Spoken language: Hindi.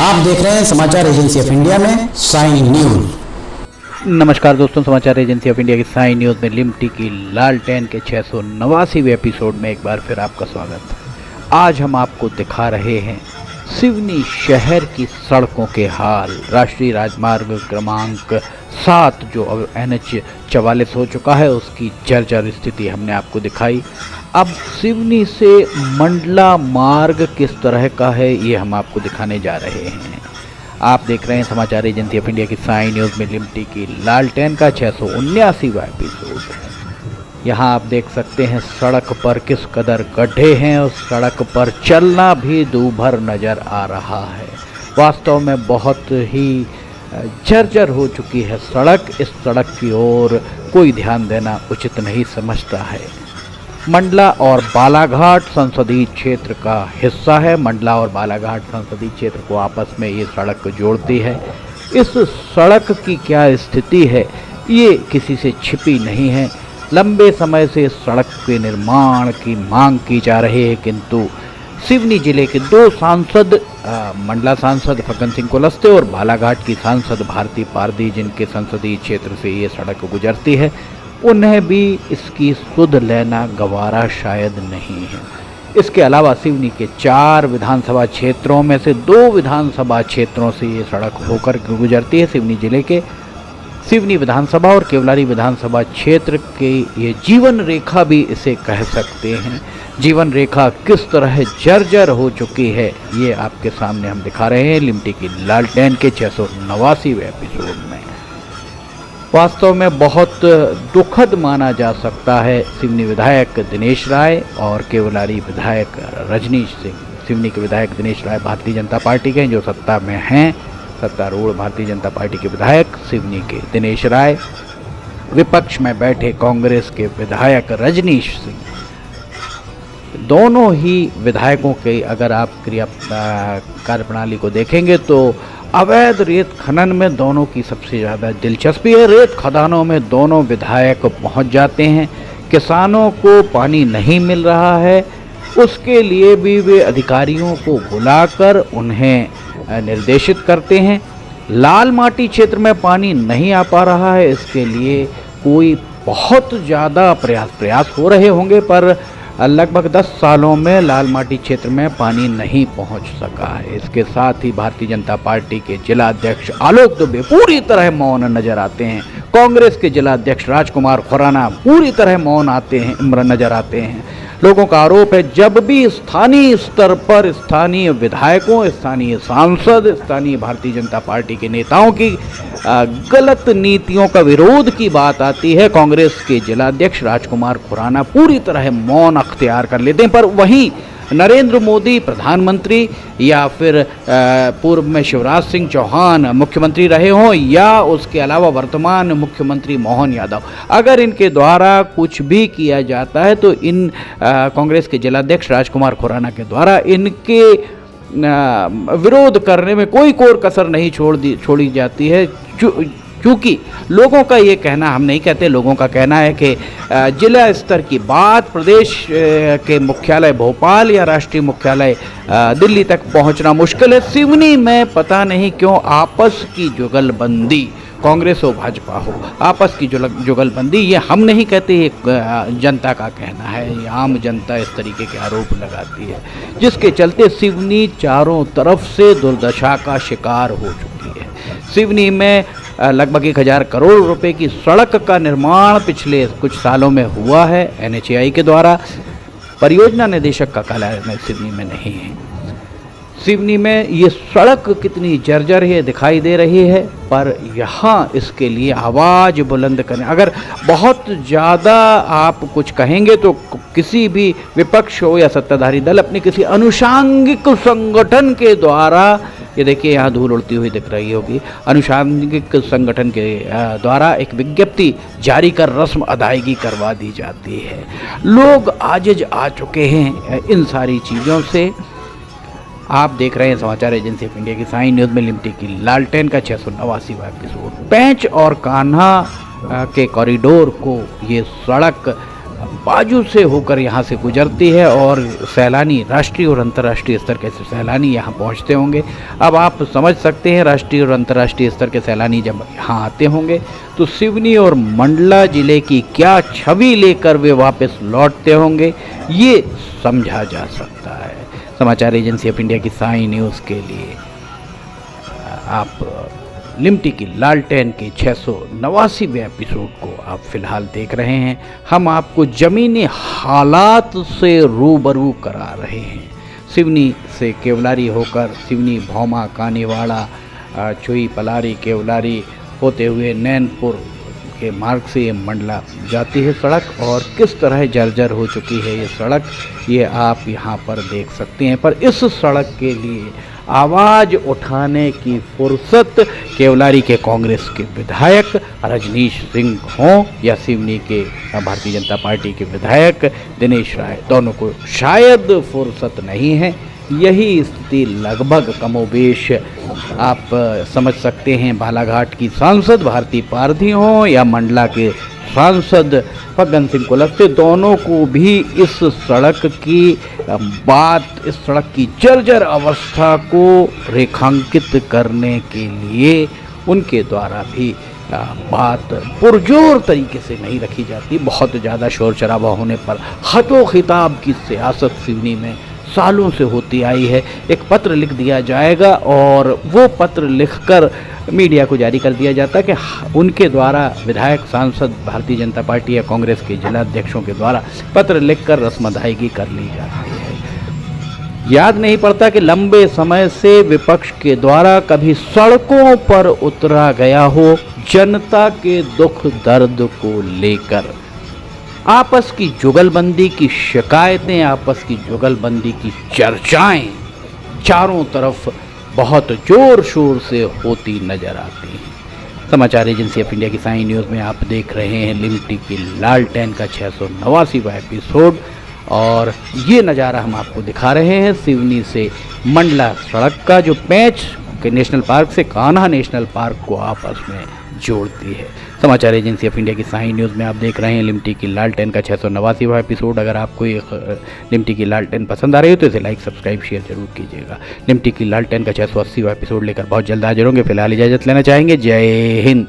आप देख रहे हैं समाचार एजेंसी ऑफ इंडिया में साई न्यूज। नमस्कार दोस्तों, समाचार एजेंसी ऑफ इंडिया की साई न्यूज़ में लिमटी की लालटेन के 689वें एपिसोड में एक बार फिर आपका स्वागत है। आज हम आपको दिखा रहे हैं सिवनी शहर की सड़कों के हाल। राष्ट्रीय राजमार्ग क्रमांक 7 जो अब NH 44 हो चुका है, उसकी जर्जर स्थिति हमने आपको दिखाई। अब सिवनी से मंडला मार्ग किस तरह का है, ये हम आपको दिखाने जा रहे हैं। आप देख रहे हैं समाचार एजेंसी ऑफ इंडिया की साई न्यूज़ में लिमटी की लालटेन का 679वां एपिसोड है। यहाँ आप देख सकते हैं सड़क पर किस कदर गड्ढे हैं और सड़क पर चलना भी दूभर नज़र आ रहा है। वास्तव में बहुत ही जर्जर हो चुकी है सड़क। इस सड़क की ओर कोई ध्यान देना उचित नहीं समझता है। मंडला और बालाघाट संसदीय क्षेत्र का हिस्सा है। मंडला और बालाघाट संसदीय क्षेत्र को आपस में ये सड़क जोड़ती है। इस सड़क की क्या स्थिति है ये किसी से छिपी नहीं है। लंबे समय से इस सड़क के निर्माण की मांग की जा रही है, किंतु सिवनी जिले के 2 सांसद, मंडला सांसद फग्गन सिंह कुलस्ते और बालाघाट की सांसद भारती पारदी, जिनके संसदीय क्षेत्र से ये सड़क गुजरती है, उन्हें भी इसकी सुध लेना गवारा शायद नहीं है। इसके अलावा सिवनी के 4 विधानसभा क्षेत्रों में से 2 विधानसभा क्षेत्रों से ये सड़क होकर गुजरती है। सिवनी जिले के सिवनी विधानसभा और केवलारी विधानसभा क्षेत्र के ये जीवन रेखा भी इसे कह सकते हैं। जीवन रेखा किस तरह जर्जर हो चुकी है ये आपके सामने हम दिखा रहे हैं लिमटी की लालटेन के 689वें एपिसोड में। वास्तव में बहुत दुखद माना जा सकता है सिवनी विधायक दिनेश राय और केवलारी विधायक रजनीश सिंह। सिवनी के विधायक दिनेश राय भारतीय जनता पार्टी के हैं, जो सत्ता में हैं, सत्तारूढ़ भारतीय जनता पार्टी के विधायक सिवनी के दिनेश राय। विपक्ष में बैठे कांग्रेस के विधायक रजनीश सिंह। दोनों ही विधायकों के अगर आप कार्यप्रणाली को देखेंगे तो अवैध रेत खनन में दोनों की सबसे ज़्यादा दिलचस्पी है। रेत खदानों में दोनों विधायक पहुंच जाते हैं। किसानों को पानी नहीं मिल रहा है, उसके लिए भी वे अधिकारियों को बुलाकर उन्हें निर्देशित करते हैं। लाल माटी क्षेत्र में पानी नहीं आ पा रहा है, इसके लिए कोई बहुत ज़्यादा प्रयास हो रहे होंगे, पर लगभग 10 सालों में लाल माटी क्षेत्र में पानी नहीं पहुंच सका है। इसके साथ ही भारतीय जनता पार्टी के जिला अध्यक्ष आलोक दुबे पूरी तरह मौन नजर आते हैं। कांग्रेस के जिला अध्यक्ष राजकुमार खुराना पूरी तरह मौन नजर आते हैं। लोगों का आरोप है जब भी स्थानीय स्तर पर स्थानीय विधायकों, स्थानीय सांसद, स्थानीय भारतीय जनता पार्टी के नेताओं की गलत नीतियों का विरोध की बात आती है, कांग्रेस के जिलाध्यक्ष राजकुमार खुराना पूरी तरह मौन अख्तियार कर लेते हैं। पर वहीं नरेंद्र मोदी प्रधानमंत्री या फिर पूर्व में शिवराज सिंह चौहान मुख्यमंत्री रहे हों या उसके अलावा वर्तमान मुख्यमंत्री मोहन यादव, अगर इनके द्वारा कुछ भी किया जाता है तो इन कांग्रेस के जिलाध्यक्ष राजकुमार खुराना के द्वारा इनके विरोध करने में कोई कोर कसर नहीं छोड़ी जाती है। क्योंकि लोगों का ये कहना, हम नहीं कहते, लोगों का कहना है कि जिला स्तर की बात प्रदेश के मुख्यालय भोपाल या राष्ट्रीय मुख्यालय दिल्ली तक पहुंचना मुश्किल है। सिवनी में पता नहीं क्यों आपस की जुगलबंदी, कांग्रेस हो भाजपा हो, आपस की जुगलबंदी, ये हम नहीं कहते, ये जनता का कहना है। ये आम जनता इस तरीके के आरोप लगाती है, जिसके चलते सिवनी चारों तरफ से दुर्दशा का शिकार हो चुकी है। सिवनी में लगभग 1000 करोड़ रुपए की सड़क का निर्माण पिछले कुछ सालों में हुआ है NHAI के द्वारा। परियोजना निदेशक का कार्यालय सिवनी में नहीं है। सिवनी में ये सड़क कितनी जर्जर है दिखाई दे रही है, पर यहाँ इसके लिए आवाज़ बुलंद करें। अगर बहुत ज़्यादा आप कुछ कहेंगे तो किसी भी विपक्ष हो या सत्ताधारी दल अपने किसी अनुषांगिक संगठन के द्वारा, ये देखिए यहाँ धूल उड़ती हुई दिख रही होगी, अनुषांगिक संगठन के द्वारा एक विज्ञप्ति जारी कर रस्म अदायगी करवा दी जाती है। लोग आजिज आ चुके हैं इन सारी चीज़ों से। आप देख रहे हैं समाचार एजेंसी ऑफ इंडिया की साई न्यूज़ में लिमटी की लालटेन का 689वां एपिसोड। पेंच और कान्हा के कॉरिडोर को ये सड़क बाजू से होकर यहाँ से गुजरती है और सैलानी राष्ट्रीय और अंतर्राष्ट्रीय स्तर के सैलानी यहाँ पहुँचते होंगे। अब आप समझ सकते हैं राष्ट्रीय और अंतर्राष्ट्रीय स्तर के सैलानी जब यहाँ आते होंगे तो सिवनी और मंडला ज़िले की क्या छवि लेकर वे वापस लौटते होंगे, ये समझा जा सकता है। समाचार एजेंसी ऑफ इंडिया की साई न्यूज़ के लिए आप लिमटी की लालटेन के 689वें एपिसोड को आप फिलहाल देख रहे हैं। हम आपको ज़मीनी हालात से रूबरू करा रहे हैं। सिवनी से केवलारी होकर सिवनी, भौमा, कानीवाड़ा, चुई, पलारी, केवलारी होते हुए नैनपुर के मार्ग से ये मंडला जाती है सड़क, और किस तरह जर्जर हो चुकी है ये सड़क, ये आप यहाँ पर देख सकते हैं। पर इस सड़क के लिए आवाज़ उठाने की फुर्सत केवलारी के कांग्रेस के विधायक रजनीश सिंह हों या सिवनी के भारतीय जनता पार्टी के विधायक दिनेश राय, दोनों को शायद फुर्सत नहीं है। यही स्थिति लगभग कमोबेश आप समझ सकते हैं बालाघाट की सांसद भारती पारधी हों या मंडला के सांसद फग्गन सिंह कुलस्ते, दोनों को भी इस सड़क की बात, इस सड़क की जर्जर अवस्था को रेखांकित करने के लिए उनके द्वारा भी बात पुरजोर तरीके से नहीं रखी जाती। बहुत ज़्यादा शोर शराबा होने पर खतो खिताब की सियासत सिवनी में सालों से होती आई है। एक पत्र लिख दिया जाएगा और वो पत्र लिखकर मीडिया को जारी कर दिया जाता है कि उनके द्वारा विधायक, सांसद, भारतीय जनता पार्टी या कांग्रेस के जिला अध्यक्षों के द्वारा पत्र लिखकर रस्म अदायगी कर ली जाती है। याद नहीं पड़ता कि लंबे समय से विपक्ष के द्वारा कभी सड़कों पर उतरा गया हो जनता के दुख दर्द को लेकर। आपस की जुगलबंदी की शिकायतें, आपस की जुगलबंदी की चर्चाएं चारों तरफ बहुत जोर शोर से होती नजर आती हैं। समाचार एजेंसी ऑफ इंडिया की साई न्यूज़ में आप देख रहे हैं लिमटी की लालटेन का 689वां एपिसोड, और ये नज़ारा हम आपको दिखा रहे हैं सिवनी से मंडला सड़क का, जो पेंच के नेशनल पार्क से कान्हा नेशनल पार्क को आपस में जोड़ती है। समाचार एजेंसी ऑफ इंडिया की साई न्यूज़ में आप देख रहे हैं लिमटी की लालटेन का 689वां एपिसोड। अगर आपको ये लिमटी की लालटेन पसंद आ रही हो तो इसे लाइक, सब्सक्राइब, शेयर जरूर कीजिएगा। लिमटी की लालटेन का 680वां एपिसोड लेकर बहुत जल्द हाजिर होंगे। फिलहाल इजाज़त लेना चाहेंगे। जय हिंद।